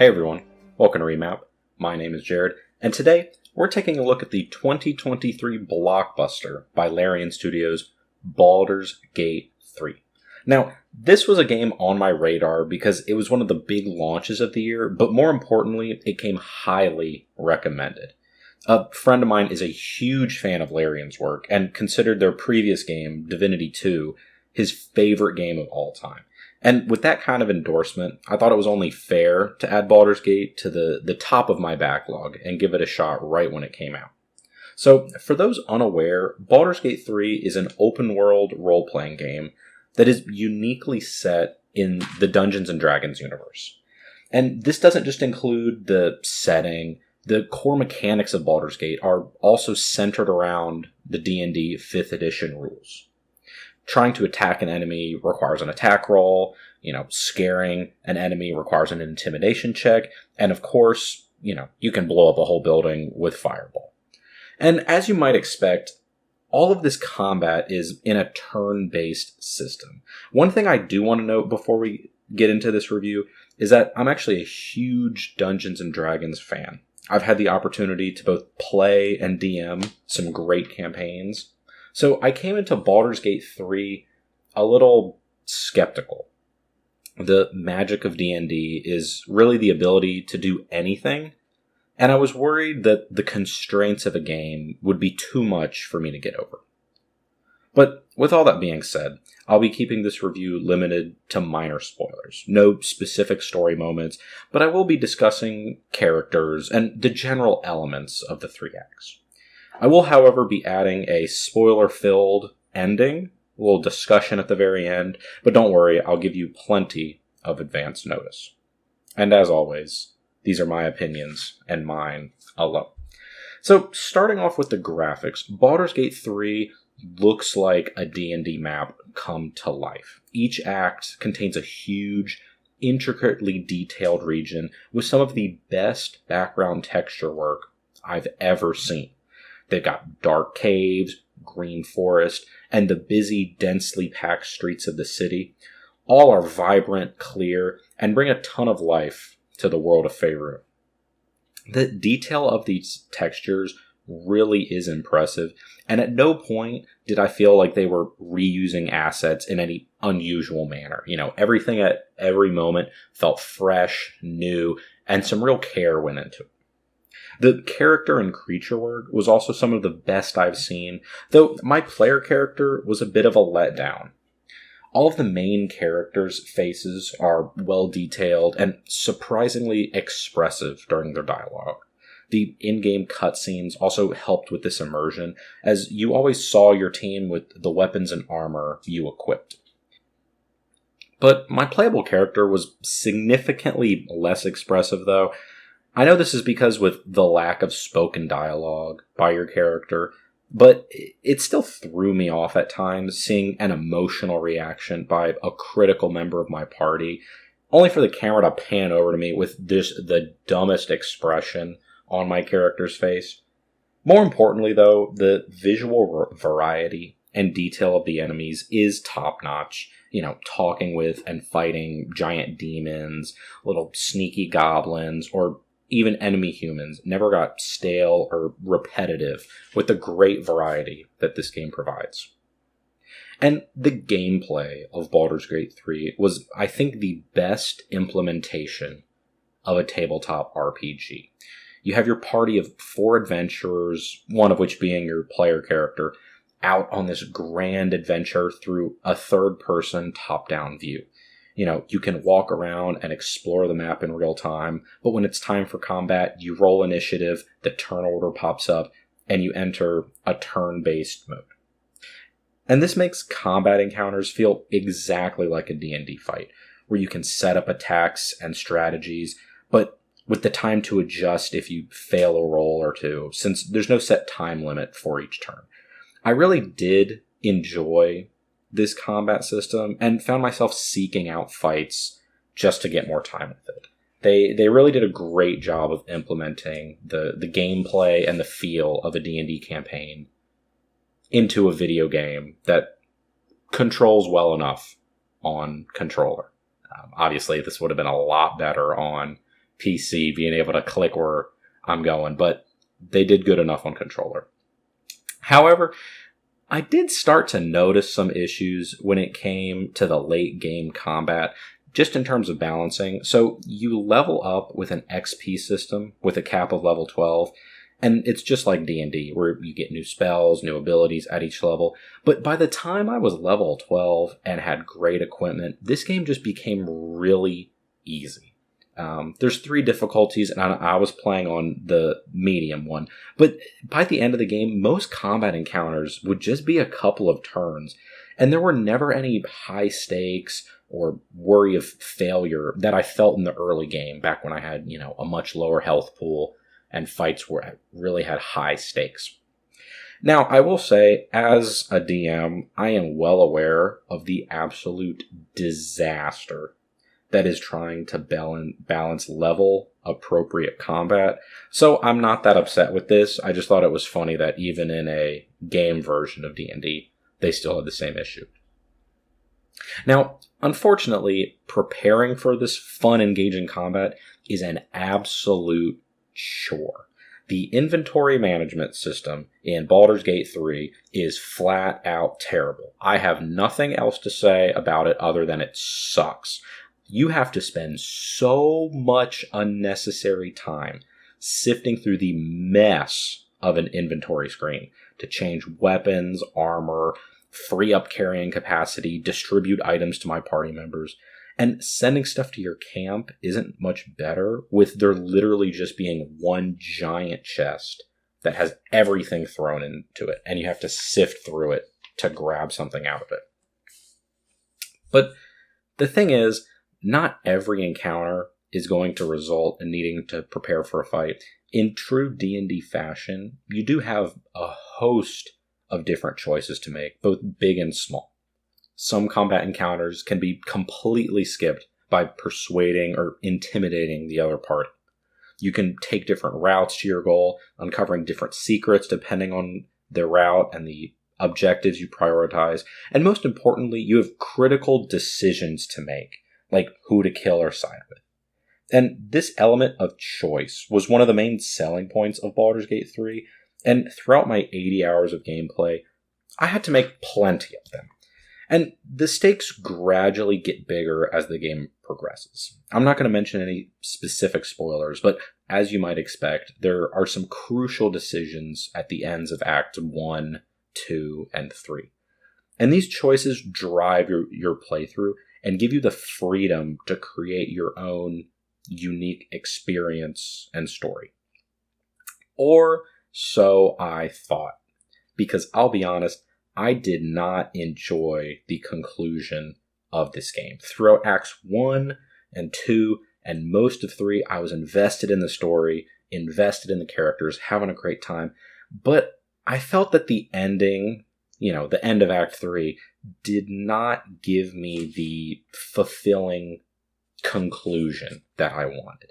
Hey everyone, welcome to Remap. My name is Jared, and today we're taking a look at the 2023 blockbuster by Larian Studios, Baldur's Gate 3. Now, this was a game on my radar because it was one of the big launches of the year, but more importantly, it came highly recommended. A friend of mine is a huge fan of Larian's work and considered their previous game, Divinity 2, his favorite game of all time. And with that kind of endorsement, I thought it was only fair to add Baldur's Gate to the top of my backlog and give it a shot right when it came out. So, for those unaware, Baldur's Gate 3 is an open-world role-playing game that is uniquely set in the Dungeons & Dragons universe. And this doesn't just include the setting. The core mechanics of Baldur's Gate are also centered around the D&D 5th edition rules. Trying to attack an enemy requires an attack roll, scaring an enemy requires an intimidation check, and of course, you can blow up a whole building with fireball. And as you might expect, all of this combat is in a turn-based system. One thing I do want to note before we get into this review is that I'm actually a huge Dungeons & Dragons fan. I've had the opportunity to both play and DM some great campaigns. So I came into Baldur's Gate 3 a little skeptical. The magic of D&D is really the ability to do anything, and I was worried that the constraints of a game would be too much for me to get over. But with all that being said, I'll be keeping this review limited to minor spoilers. No specific story moments, but I will be discussing characters and the general elements of the 3 acts. I will, however, be adding a spoiler-filled ending, a little discussion at the very end, but don't worry, I'll give you plenty of advance notice. And as always, these are my opinions and mine alone. So, starting off with the graphics, Baldur's Gate 3 looks like a D&D map come to life. Each act contains a huge, intricately detailed region with some of the best background texture work I've ever seen. They've got dark caves, green forest, and the busy, densely packed streets of the city. All are vibrant, clear, and bring a ton of life to the world of Faerûn. The detail of these textures really is impressive, and at no point did I feel like they were reusing assets in any unusual manner. Everything at every moment felt fresh, new, and some real care went into it. The character and creature work was also some of the best I've seen, though my player character was a bit of a letdown. All of the main characters' faces are well detailed and surprisingly expressive during their dialogue. The in-game cutscenes also helped with this immersion, as you always saw your team with the weapons and armor you equipped. But my playable character was significantly less expressive, though. I know this is because with the lack of spoken dialogue by your character, but it still threw me off at times seeing an emotional reaction by a critical member of my party, only for the camera to pan over to me with the dumbest expression on my character's face. More importantly, though, the visual variety and detail of the enemies is top-notch. Talking with and fighting giant demons, little sneaky goblins, or even enemy humans never got stale or repetitive with the great variety that this game provides. And the gameplay of Baldur's Gate 3 was, I think, the best implementation of a tabletop RPG. You have your party of 4 adventurers, one of which being your player character, out on this grand adventure through a third-person top-down view. You can walk around and explore the map in real time, but when it's time for combat, you roll initiative, the turn order pops up, and you enter a turn-based mode. And this makes combat encounters feel exactly like a D&D fight, where you can set up attacks and strategies, but with the time to adjust if you fail a roll or two, since there's no set time limit for each turn. I really did enjoy this combat system and found myself seeking out fights just to get more time with it. They really did a great job of implementing the gameplay and the feel of a D&D campaign into a video game that controls well enough on controller. Obviously, this would have been a lot better on PC being able to click where I'm going, but they did good enough on controller. However, I did start to notice some issues when it came to the late game combat, just in terms of balancing. So you level up with an XP system with a cap of level 12, and it's just like D&D, where you get new spells, new abilities at each level. But by the time I was level 12 and had great equipment, this game just became really easy. There's 3 difficulties, and I was playing on the medium one. But by the end of the game, most combat encounters would just be a couple of turns, and there were never any high stakes or worry of failure that I felt in the early game, back when I had, a much lower health pool and fights where really had high stakes. Now, I will say, as a DM, I am well aware of the absolute disaster that is trying to balance level appropriate combat. So I'm not that upset with this. I just thought it was funny that even in a game version of D&D, they still had the same issue. Now, unfortunately, preparing for this fun, engaging combat is an absolute chore. The inventory management system in Baldur's Gate 3 is flat out terrible. I have nothing else to say about it other than it sucks. You have to spend so much unnecessary time sifting through the mess of an inventory screen to change weapons, armor, free up carrying capacity, distribute items to my party members. And sending stuff to your camp isn't much better, with there literally just being one giant chest that has everything thrown into it, and you have to sift through it to grab something out of it. But the thing is, not every encounter is going to result in needing to prepare for a fight. In true D&D fashion, you do have a host of different choices to make, both big and small. Some combat encounters can be completely skipped by persuading or intimidating the other party. You can take different routes to your goal, uncovering different secrets depending on the route and the objectives you prioritize. And most importantly, you have critical decisions to make, like who to kill or side with. And this element of choice was one of the main selling points of Baldur's Gate 3, and throughout my 80 hours of gameplay, I had to make plenty of them. And the stakes gradually get bigger as the game progresses. I'm not going to mention any specific spoilers, but as you might expect, there are some crucial decisions at the ends of Act 1, 2, and 3. And these choices drive your playthrough and give you the freedom to create your own unique experience and story. Or so I thought. Because I'll be honest, I did not enjoy the conclusion of this game. Throughout Acts 1 and 2 and most of 3, I was invested in the story, invested in the characters, having a great time. But I felt that the ending, the end of Act 3, did not give me the fulfilling conclusion that I wanted.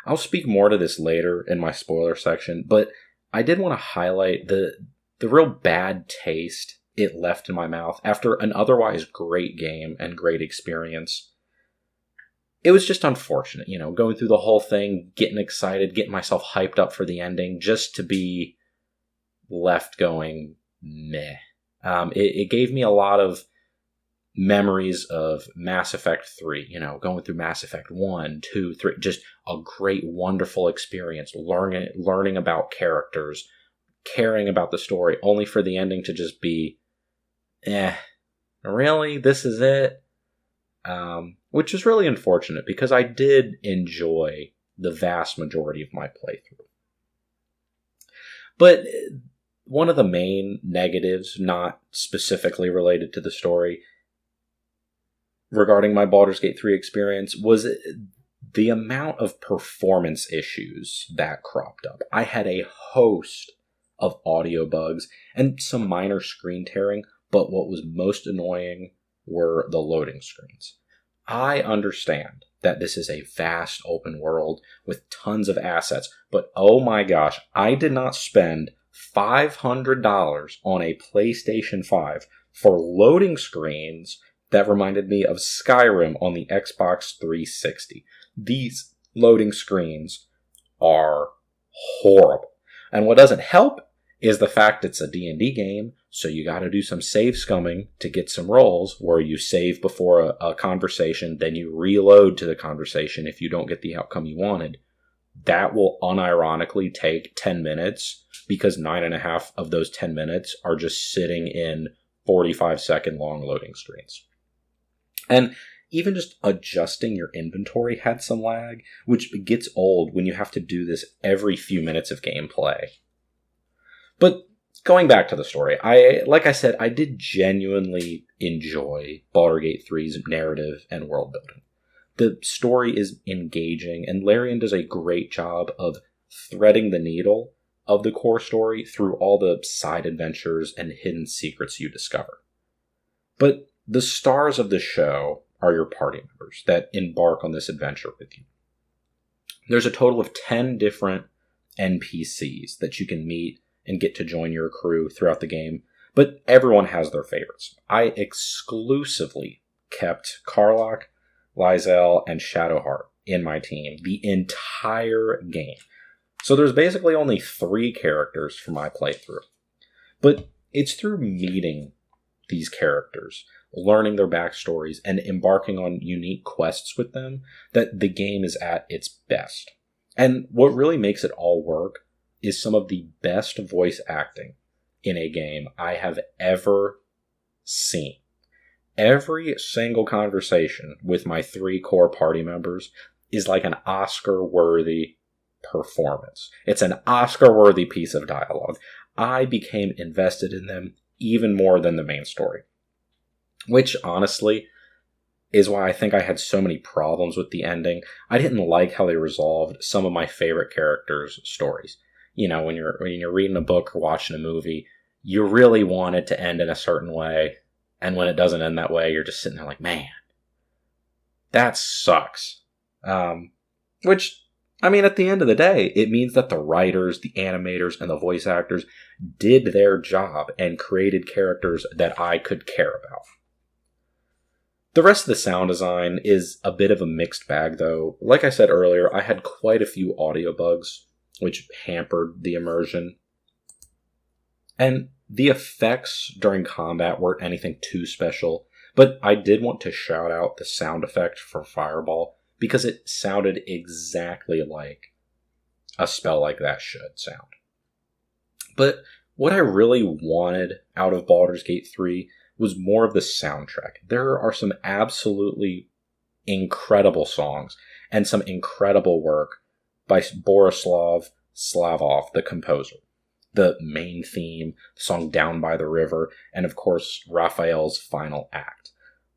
I'll speak more to this later in my spoiler section, but I did want to highlight the real bad taste it left in my mouth after an otherwise great game and great experience. It was just unfortunate, going through the whole thing, getting excited, getting myself hyped up for the ending, just to be left going meh. It gave me a lot of memories of Mass Effect 3, going through Mass Effect 1, 2, 3, just a great, wonderful experience, learning about characters, caring about the story, only for the ending to just be, really? This is it? Which is really unfortunate, because I did enjoy the vast majority of my playthrough. But one of the main negatives, not specifically related to the story, regarding my Baldur's Gate 3 experience was the amount of performance issues that cropped up. I had a host of audio bugs and some minor screen tearing, but what was most annoying were the loading screens. I understand that this is a vast open world with tons of assets, but oh my gosh, I did not spend $500 on a PlayStation 5 for loading screens that reminded me of Skyrim on the Xbox 360. These loading screens are horrible. And what doesn't help is the fact it's a D&D game, so you got to do some save scumming to get some rolls where you save before a conversation, then you reload to the conversation if you don't get the outcome you wanted. That will unironically take 10 minutes because 9.5 of those 10 minutes are just sitting in 45-second long loading screens. And even just adjusting your inventory had some lag, which gets old when you have to do this every few minutes of gameplay. But going back to the story, like I said, I did genuinely enjoy Baldur's Gate 3's narrative and world building. The story is engaging, and Larian does a great job of threading the needle of the core story through all the side adventures and hidden secrets you discover. But the stars of the show are your party members that embark on this adventure with you. There's a total of 10 different NPCs that you can meet and get to join your crew throughout the game, but everyone has their favorites. I exclusively kept Karlach, Lysel, and Shadowheart in my team the entire game. So there's basically only 3 characters for my playthrough. But it's through meeting these characters, learning their backstories, and embarking on unique quests with them that the game is at its best. And what really makes it all work is some of the best voice acting in a game I have ever seen. Every single conversation with my 3 core party members is like an Oscar-worthy performance. It's an Oscar-worthy piece of dialogue. I became invested in them even more than the main story. Which, honestly, is why I think I had so many problems with the ending. I didn't like how they resolved some of my favorite characters' stories. You know, when you're reading a book or watching a movie, you really want it to end in a certain way. And when it doesn't end that way, you're just sitting there like, man, that sucks. Which, I mean, at the end of the day, it means that the writers, the animators, and the voice actors did their job and created characters that I could care about. The rest of the sound design is a bit of a mixed bag, though. Like I said earlier, I had quite a few audio bugs, which hampered the immersion. And the effects during combat weren't anything too special, but I did want to shout out the sound effect for Fireball, because it sounded exactly like a spell like that should sound. But what I really wanted out of Baldur's Gate 3 was more of the soundtrack. There are some absolutely incredible songs and some incredible work by Borislav Slavov, the composer. The main theme, the song Down by the River, and of course, Raphael's final act.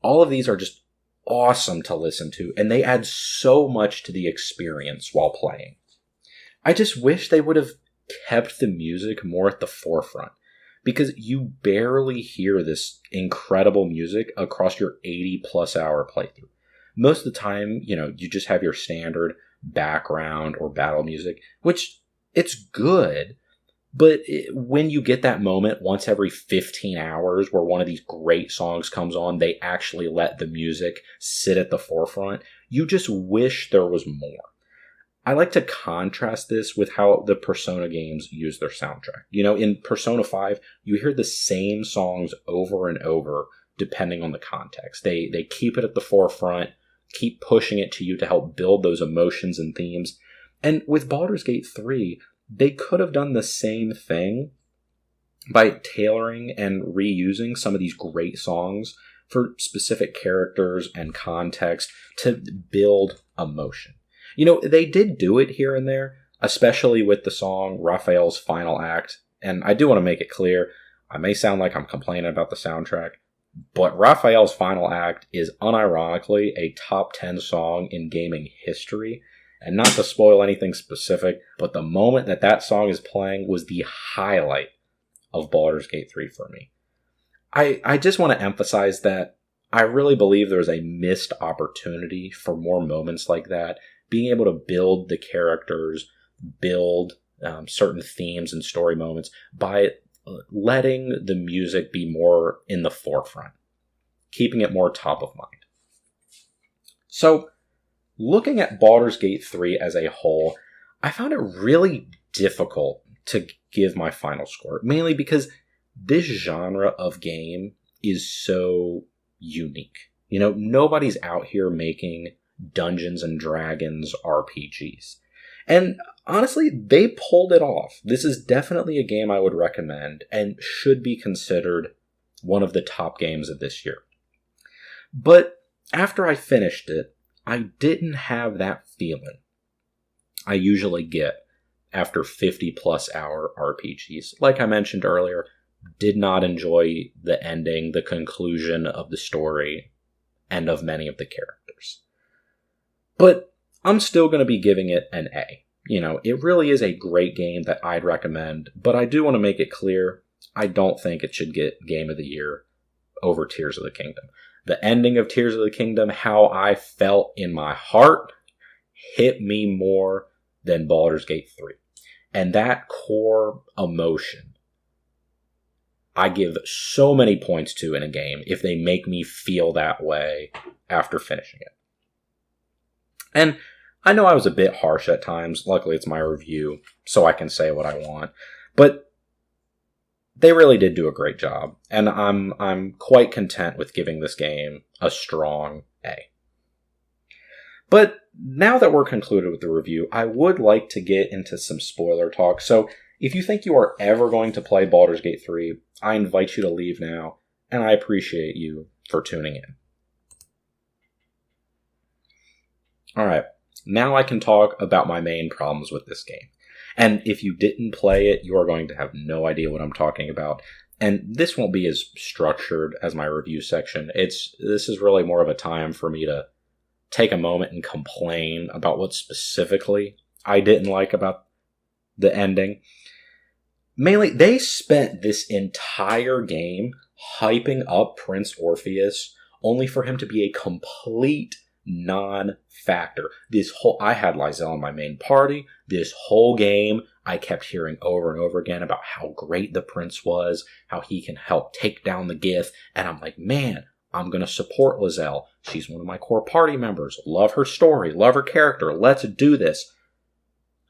All of these are just awesome to listen to, and they add so much to the experience while playing. I just wish they would have kept the music more at the forefront, because you barely hear this incredible music across your 80-plus hour playthrough. Most of the time, you just have your standard background or battle music, which it's good, but when you get that moment once every 15 hours where one of these great songs comes on, they actually let the music sit at the forefront, you just wish there was more. I like to contrast this with how the Persona games use their soundtrack. In Persona 5, you hear the same songs over and over depending on the context. They keep it at the forefront, keep pushing it to you to help build those emotions and themes. And with Baldur's Gate 3, they could have done the same thing by tailoring and reusing some of these great songs for specific characters and context to build emotion. They did do it here and there, especially with the song Raphael's Final Act. And I do want to make it clear, I may sound like I'm complaining about the soundtrack, but Raphael's Final Act is unironically a top 10 song in gaming history. And not to spoil anything specific, but the moment that song is playing was the highlight of Baldur's Gate 3 for me. I just want to emphasize that I really believe there's a missed opportunity for more moments like that, being able to build the characters, build certain themes and story moments by letting the music be more in the forefront, keeping it more top of mind. So, looking at Baldur's Gate 3 as a whole, I found it really difficult to give my final score, mainly because this genre of game is so unique. You know, nobody's out here making Dungeons and Dragons RPGs. And honestly, they pulled it off. This is definitely a game I would recommend and should be considered one of the top games of this year. But after I finished it, I didn't have that feeling I usually get after 50 plus hour RPGs. Like I mentioned earlier, did not enjoy the ending, the conclusion of the story, and of many of the characters. But I'm still going to be giving it an A. You know, it really is a great game that I'd recommend, but I do want to make it clear, I don't think it should get Game of the Year over Tears of the Kingdom. The ending of Tears of the Kingdom, how I felt in my heart, hit me more than Baldur's Gate 3. And that core emotion, I give so many points to in a game if they make me feel that way after finishing it. And I know I was a bit harsh at times. Luckily, it's my review, so I can say what I want. But they really did do a great job, and I'm quite content with giving this game a strong A. But now that we're concluded with the review, I would like to get into some spoiler talk. So if you think you are ever going to play Baldur's Gate 3, I invite you to leave now, and I appreciate you for tuning in. Alright, now I can talk about my main problems with this game. And if you didn't play it, you are going to have no idea what I'm talking about. And this won't be as structured as my review section. This is really more of a time for me to take a moment and complain about what specifically I didn't like about the ending. Mainly, they spent this entire game hyping up Prince Orpheus only for him to be a complete non-factor. I had Lysel in my main party. This whole game, I kept hearing over and over again about how great the prince was, how he can help take down the Gith, and I'm like, man, I'm going to support Lysel. She's one of my core party members. Love her story, love her character. Let's do this.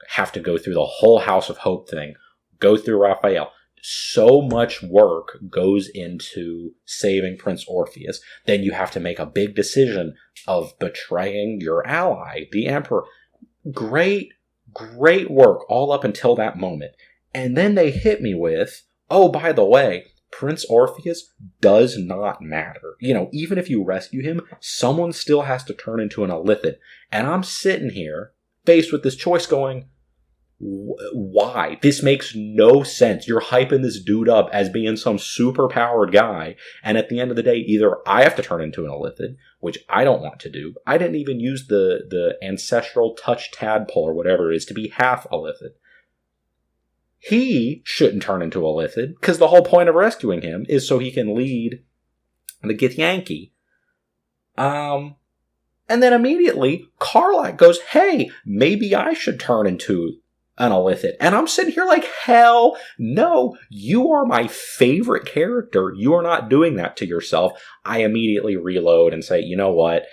Have to go through the whole House of Hope thing. Go through Raphael. So much work goes into saving Prince Orpheus. Then you have to make a big decision of betraying your ally, the Emperor. Great work all up until that moment. And then they hit me with, oh, by the way, Prince Orpheus does not matter. You know, even if you rescue him, someone still has to turn into an Illithid. And I'm sitting here, faced with this choice going, why? This makes no sense. You're hyping this dude up as being some super powered guy, and at the end of the day, either I have to turn into an Illithid, which I don't want to do. I didn't even use the ancestral touch tadpole or whatever it is to be half Illithid. He shouldn't turn into a Illithid, because the whole point of rescuing him is so he can lead the Githyanki. And then immediately, Karlach goes, hey, maybe I should turn into an Illithid. And I'm sitting here like, hell no, you are my favorite character. You are not doing that to yourself. I immediately reload and say, you know what?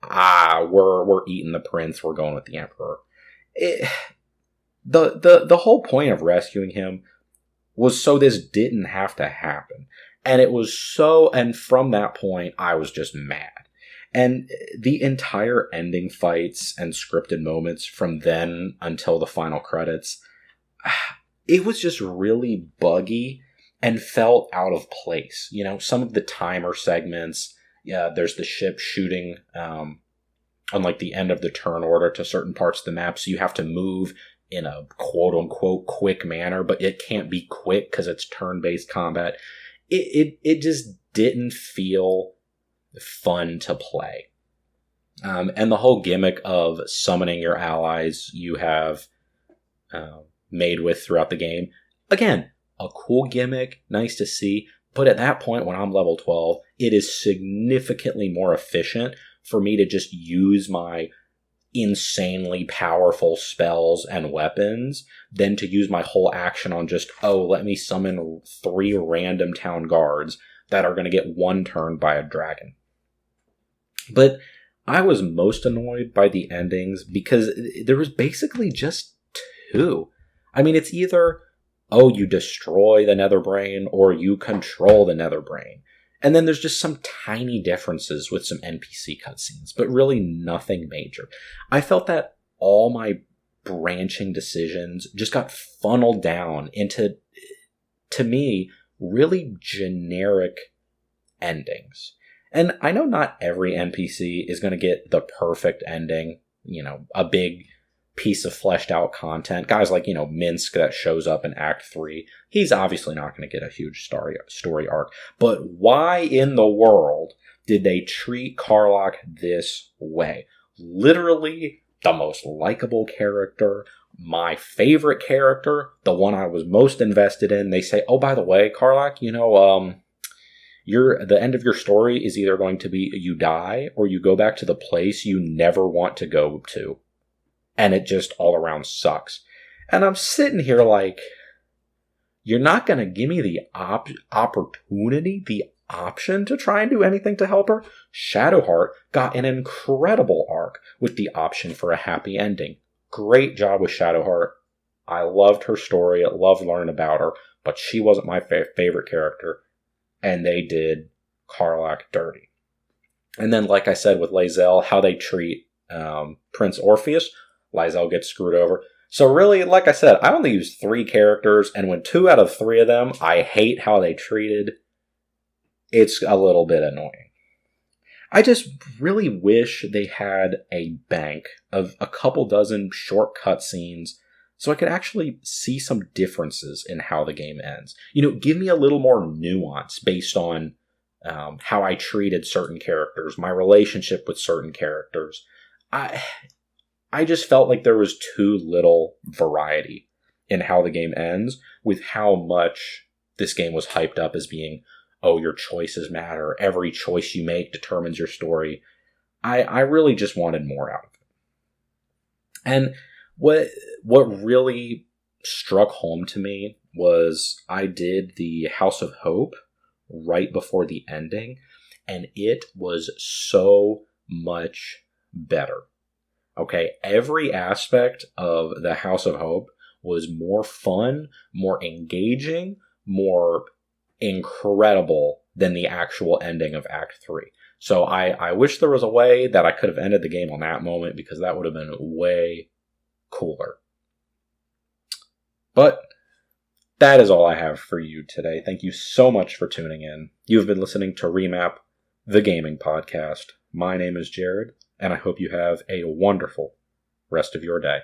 We're eating the prince. We're going with the Emperor. The whole point of rescuing him was so this didn't have to happen. And it was so, and from that point, I was just mad. And the entire ending fights and scripted moments from then until the final credits, it was just really buggy and felt out of place. You know, some of the timer segments, there's the ship shooting on like the end of the turn order to certain parts of the map, so you have to move in a quote-unquote quick manner, but it can't be quick because it's turn-based combat. It just didn't feel fun to play. And the whole gimmick of summoning your allies you have made with throughout the game, again, a cool gimmick, nice to see, but at that point when I'm level 12, it is significantly more efficient for me to just use my insanely powerful spells and weapons than to use my whole action on just, let me summon 3 random town guards that are going to get one turned by a dragon. But I was most annoyed by the endings because there was basically just two. I mean, it's either, oh, you destroy the nether brain or you control the nether brain. And then there's just some tiny differences with some NPC cutscenes, but really nothing major. I felt that all my branching decisions just got funneled down into, to me, really generic endings. And I know not every NPC is going to get the perfect ending, a big piece of fleshed out content. Guys like, Minsk that shows up in Act 3, he's obviously not going to get a huge story arc. But why in the world did they treat Karlach this way? Literally the most likable character, my favorite character, the one I was most invested in. They say, oh, by the way, Karlach, the end of your story is either going to be you die or you go back to the place you never want to go to. And it just all around sucks. And I'm sitting here like, you're not going to give me the opportunity, the option to try and do anything to help her? Shadowheart got an incredible arc with the option for a happy ending. Great job with Shadowheart. I loved her story. I loved learning about her. But she wasn't my favorite character. And they did Karlach dirty. And then, like I said, with Lae'zel, how they treat Prince Orpheus, Lae'zel gets screwed over. So really, like I said, I only used 3 characters, and when 2 out of 3 of them I hate how they treated, it's a little bit annoying. I just really wish they had a bank of a couple dozen short cutscenes so I could actually see some differences in how the game ends. Give me a little more nuance based on how I treated certain characters, my relationship with certain characters. I just felt like there was too little variety in how the game ends with how much this game was hyped up as being, oh, your choices matter. Every choice you make determines your story. I really just wanted more out of it. And what really struck home to me was I did the House of Hope right before the ending, and it was so much better. Okay, every aspect of the House of Hope was more fun, more engaging, more incredible than the actual ending of Act 3. So I wish there was a way that I could have ended the game on that moment, because that would have been way cooler. But that is all I have for you today. Thank you so much for tuning in. You've been listening to Remap, the gaming podcast. My name is Jared, and I hope you have a wonderful rest of your day.